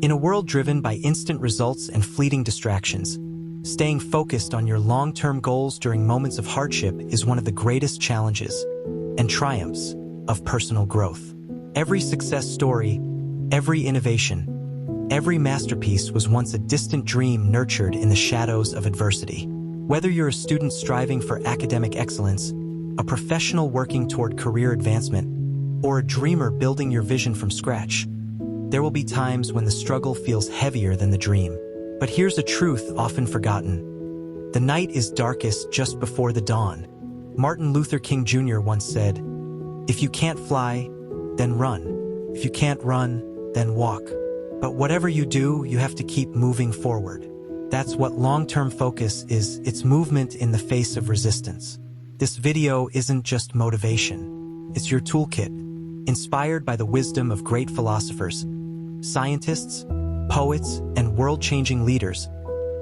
In a world driven by instant results and fleeting distractions, staying focused on your long-term goals during moments of hardship is one of the greatest challenges and triumphs of personal growth. Every success story, every innovation, every masterpiece was once a distant dream nurtured in the shadows of adversity. Whether you're a student striving for academic excellence, a professional working toward career advancement, or a dreamer building your vision from scratch, there will be times when the struggle feels heavier than the dream. But here's a truth often forgotten. The night is darkest just before the dawn. Martin Luther King Jr. once said, "If you can't fly, then run. If you can't run, then walk. But whatever you do, you have to keep moving forward." That's what long-term focus is. It's movement in the face of resistance. This video isn't just motivation. It's your toolkit, inspired by the wisdom of great philosophers, scientists, poets, and world-changing leaders.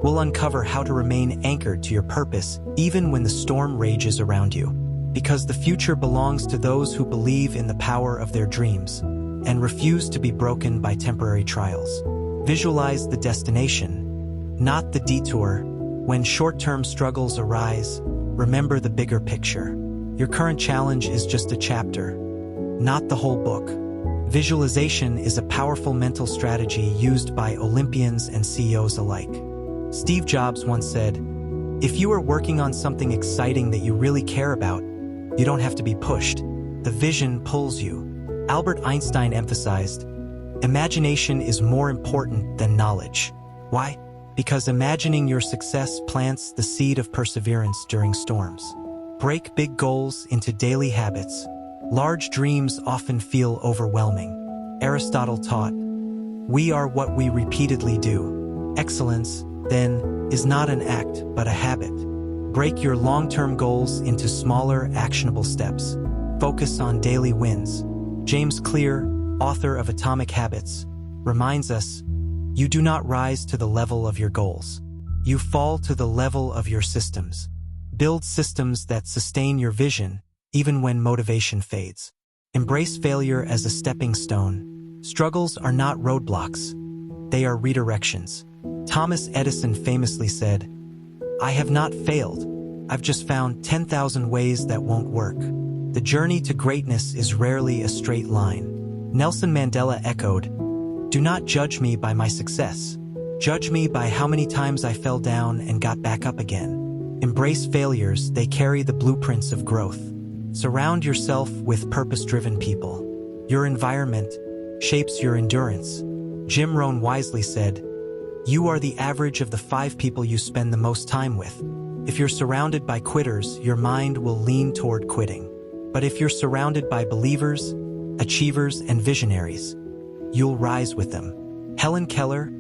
We'll uncover how to remain anchored to your purpose even when the storm rages around you. Because the future belongs to those who believe in the power of their dreams and refuse to be broken by temporary trials. Visualize the destination, not the detour. When short-term struggles arise, remember the bigger picture. Your current challenge is just a chapter, not the whole book. Visualization is a powerful mental strategy used by Olympians and CEOs alike. Steve Jobs once said, "If you are working on something exciting that you really care about, you don't have to be pushed. The vision pulls you." Albert Einstein emphasized, "Imagination is more important than knowledge." Why? Because imagining your success plants the seed of perseverance during storms. Break big goals into daily habits. Large dreams often feel overwhelming. Aristotle taught, "We are what we repeatedly do." Excellence, then, is not an act, but a habit. Break your long-term goals into smaller, actionable steps. Focus on daily wins. James Clear, author of Atomic Habits, reminds us, "You do not rise to the level of your goals. You fall to the level of your systems." Build systems that sustain your vision, even when motivation fades. Embrace failure as a stepping stone. Struggles are not roadblocks. They are redirections. Thomas Edison famously said, "I have not failed. I've just found 10,000 ways that won't work." The journey to greatness is rarely a straight line. Nelson Mandela echoed, "Do not judge me by my success. Judge me by how many times I fell down and got back up again." Embrace failures, they carry the blueprints of growth. Surround yourself with purpose-driven people. Your environment shapes your endurance. Jim Rohn wisely said, "You are the average of the 5 people you spend the most time with." If you're surrounded by quitters, your mind will lean toward quitting. But if you're surrounded by believers, achievers, and visionaries, you'll rise with them. Helen Keller,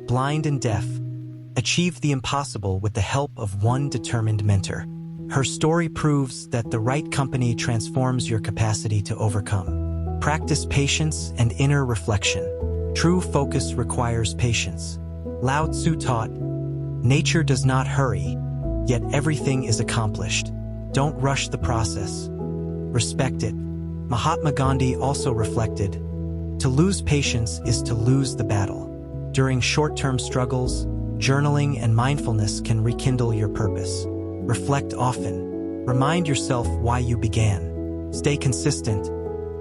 blind and deaf, achieved the impossible with the help of one determined mentor. Her story proves that the right company transforms your capacity to overcome. Practice patience and inner reflection. True focus requires patience. Lao Tzu taught, "Nature does not hurry, yet everything is accomplished. Don't rush the process. Respect it." Mahatma Gandhi also reflected, "To lose patience is to lose the battle." During short-term struggles, journaling and mindfulness can rekindle your purpose. Reflect often. Remind yourself why you began. Stay consistent,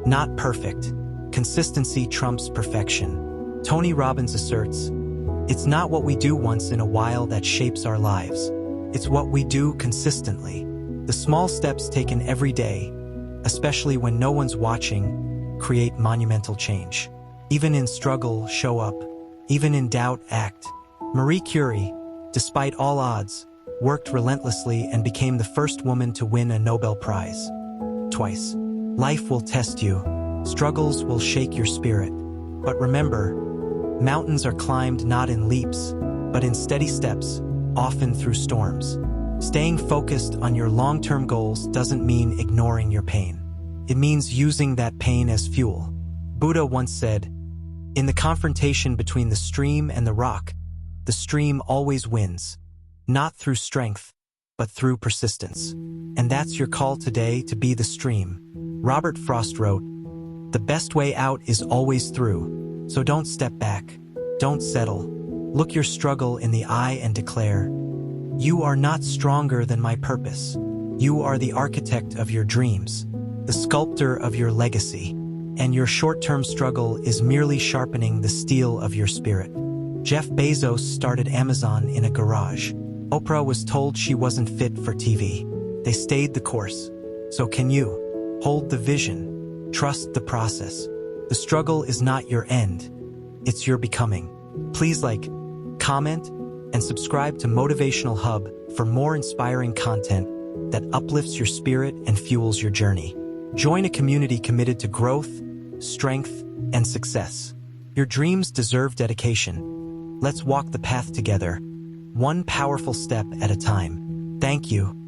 not perfect. Consistency trumps perfection. Tony Robbins asserts, "It's not what we do once in a while that shapes our lives. It's what we do consistently." The small steps taken every day, especially when no one's watching, create monumental change. Even in struggle, show up. Even in doubt, act. Marie Curie, despite all odds, worked relentlessly and became the first woman to win a Nobel Prize. Twice. Life will test you. Struggles will shake your spirit. But remember, mountains are climbed not in leaps, but in steady steps, often through storms. Staying focused on your long-term goals doesn't mean ignoring your pain. It means using that pain as fuel. Buddha once said, "In the confrontation between the stream and the rock, the stream always wins. Not through strength, but through persistence." And that's your call today, to be the stream. Robert Frost wrote, "The best way out is always through, so don't step back. Don't settle. Look your struggle in the eye and declare, "You are not stronger than my purpose. You are the architect of your dreams, the sculptor of your legacy, and your short-term struggle is merely sharpening the steel of your spirit." Jeff Bezos started Amazon in a garage. Oprah was told she wasn't fit for TV. They stayed the course. So can you? Hold the vision. Trust the process. The struggle is not your end. It's your becoming. Please like, comment, and subscribe to Motivational Hub for more inspiring content that uplifts your spirit and fuels your journey. Join a community committed to growth, strength, and success. Your dreams deserve dedication. Let's walk the path together, one powerful step at a time. Thank you.